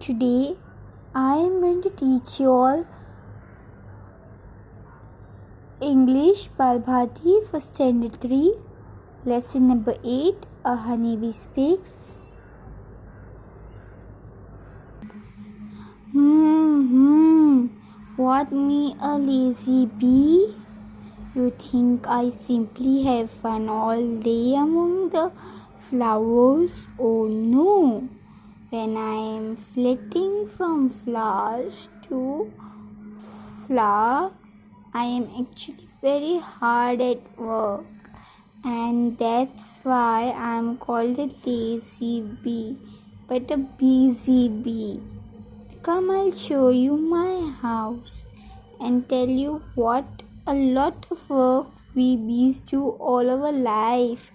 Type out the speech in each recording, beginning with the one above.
Today I am going to teach you all English Balbhati for Standard 3, Lesson number 8, A Honeybee Speaks. What me a lazy bee? You think I simply have fun all day among the flowers? Oh no! When I am flitting from flowers to flower, I am actually very hard at work, and that's why I am called a lazy bee, but a busy bee. Come, I'll show you my house and tell you what a lot of work we bees do all our life.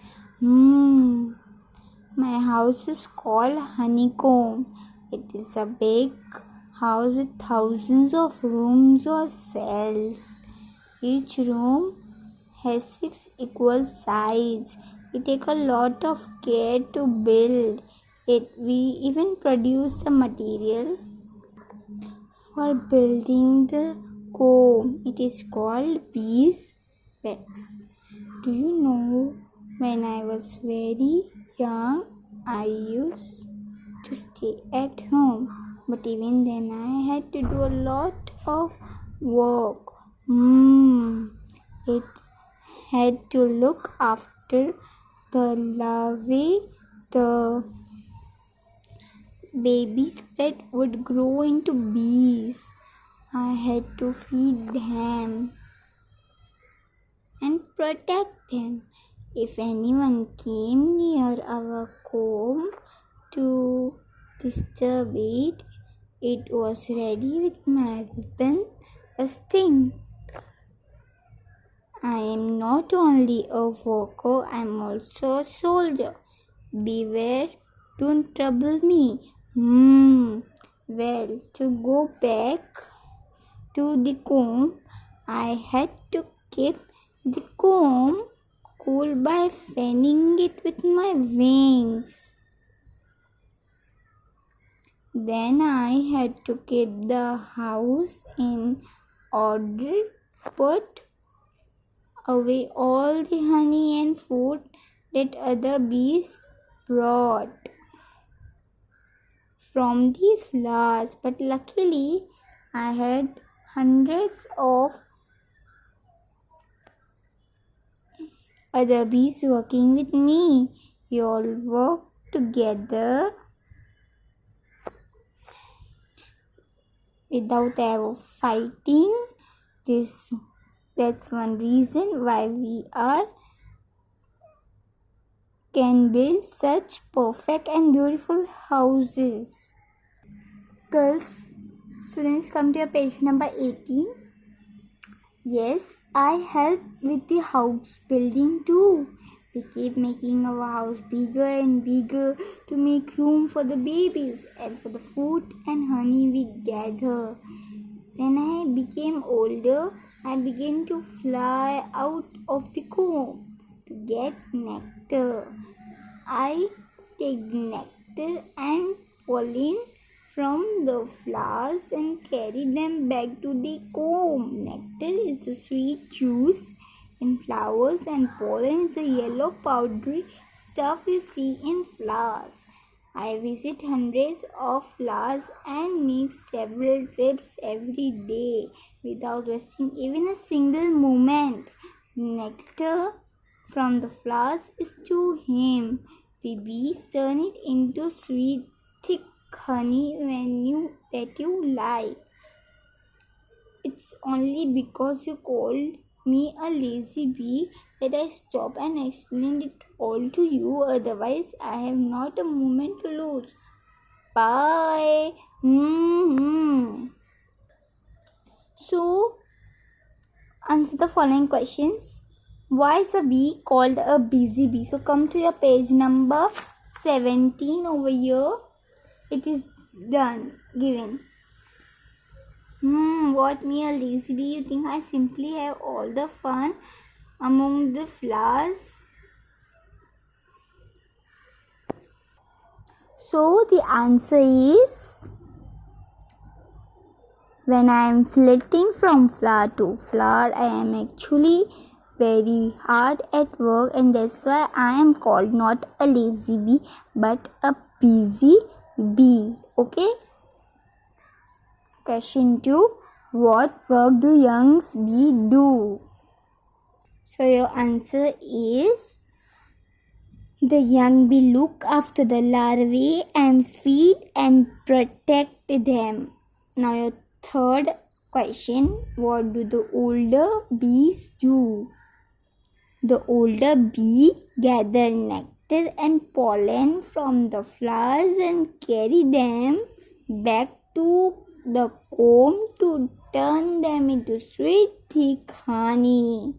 My house is called Honeycomb. It is a big house with thousands of rooms or cells. Each room has 6 equal sides. We take a lot of care to build it. We even produce the material for building the comb. It is called beeswax. Do you know, when I was very young, I used to stay at home, but even then I had to do a lot of work. It had to look after the larvae, the babies that would grow into bees. I had to feed them and protect them. If anyone came near our comb to disturb it, it was ready with my weapon, a sting. I am not only a worker, I am also a soldier. Beware, don't trouble me. Well, to go back to the comb, I had to keep the comb cool by fanning it with my wings. Then I had to keep the house in order, put away all the honey and food that other bees brought from the flowers. But luckily, I had hundreds of other bees working with me. We all work together without ever fighting. That's one reason why we can build such perfect and beautiful houses. Girls, students, come to your page number 18. Yes, I help with the house building too. We keep making our house bigger and bigger to make room for the babies and for the food and honey we gather. When I became older, I began to fly out of the comb to get nectar. I take the nectar and pollen from the flowers and carry them back to the comb. Nectar is the sweet juice in flowers, and pollen is the yellow powdery stuff you see in flowers. I visit hundreds of flowers and make several trips every day without wasting even a single moment. Nectar from the flowers is to him. The bees turn it into sweet, thick honey that you like. It's only because you called me a lazy bee that I stopped and explained it all to you. Otherwise, I have not a moment to lose. Bye. So, answer the following questions. Why is a bee called a busy bee? So, come to your page number 17 over here. It is done, given. What me a lazy bee? You think I simply have all the fun among the flowers? So the answer is, when I am flitting from flower to flower, I am actually very hard at work, and that's why I am called not a lazy bee but a busy bee. Okay. Question 2. What work do young bees do? So your answer is, the young bee look after the larvae and feed and protect them. Now your third question. What do the older bees do? The older bees gather nectar and pollen from the flowers and carry them back to the comb to turn them into sweet, thick honey.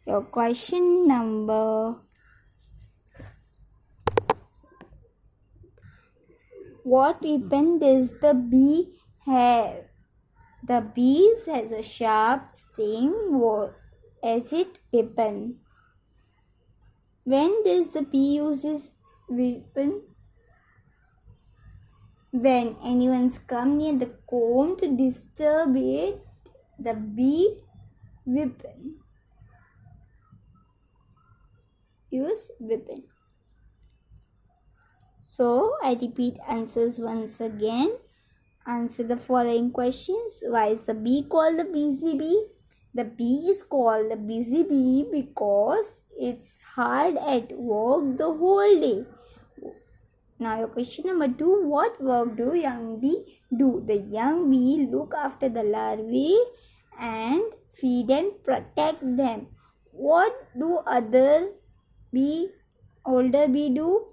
Your question number. What weapon does the bee have? The bee has a sharp sting as its weapon. When does the bee use its weapon? When anyone's come near the comb to disturb it, the bee weapon. Use weapon. So I repeat answers once again. Answer the following questions. Why is the bee called the busy bee? The bee is called the busy bee because it's hard at work the whole day. Now your question number 2. What work do young bee do? The young bee look after the larvae and feed and protect them. What do older bee do?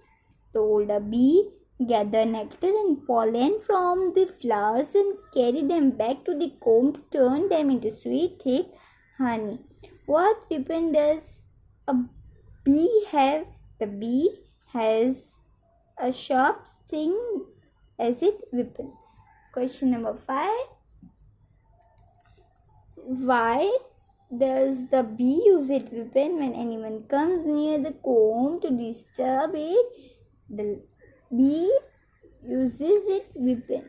The older bee gather nectar and pollen from the flowers and carry them back to the comb to turn them into sweet, thick honey. What weapon does a bee have? The bee has a sharp sting as its weapon. Question number 5. Why does the bee use its weapon when anyone comes near the comb to disturb it? The bee uses its weapon.